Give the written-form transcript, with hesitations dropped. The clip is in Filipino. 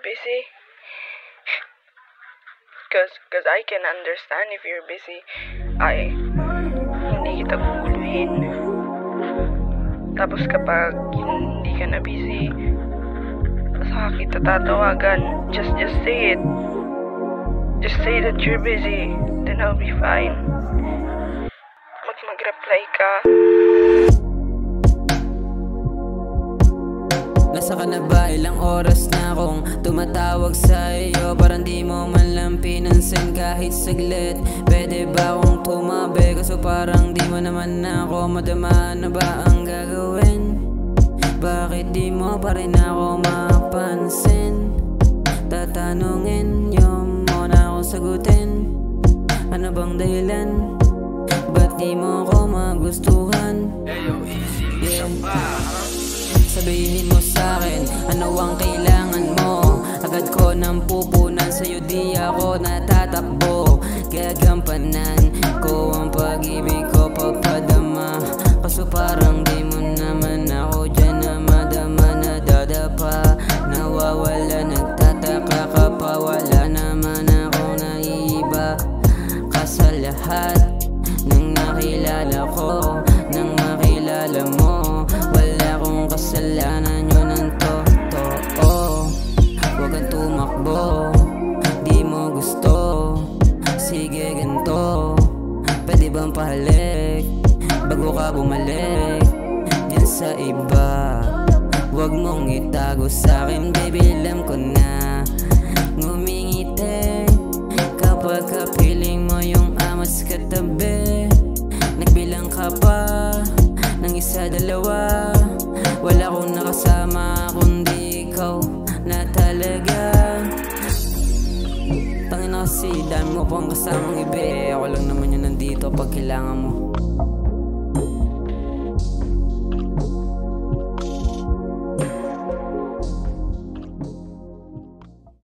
busy. Cause I can understand if you're busy. Hindi kita guguluhin. Tapos kapag hindi ka na busy, saka kita tatawagan. Just say it. Just say that you're busy. Then I'll be fine. Mag-reply ka. Nasa ka na ba? Ilang oras na akong tumatawag sa iyo, parang di mo man lang pinansin kahit saglit. Pwede ba akong tumabi? Kaso parang di mo naman ako madama. Ano ba ang gagawin? Bakit di mo pa rin ako mapansin? Tatanungin niyo mo na akong sagutin. Ano bang dahilan? Ba't di mo ako magustuhan? Sabihin mo sa'kin, ano ang kailangan mo? Agad ko nang pupunan, sa'yo di ako natatakbo. Gagampanan ko ang pag-ibig ko papadama. Kaso parang di mo naman ako dyan na madama. Nadadapa, nawawala, nagtataka ka pa. Wala naman ako naiiba ka sa lahat nang nakilala ko, nang makilala mo. Wala akong kasalanan, yun ang totoo. Huwag kang tumakbo, di mo gusto. Sige ganito, pwede bang pahalik bago ka bumalik din sa iba? Huwag mong itago sa'kin, baby, alam ko na. Ngumingiti kapag kapiling mo yung amas katabi. Nagbilang ka pa ng isa, dalawa. Wala akong nakasama kundi ikaw na talaga. Tangina kasi dami mo pang kasamang iba. Ako lang naman yun nandito pag kailangan mo.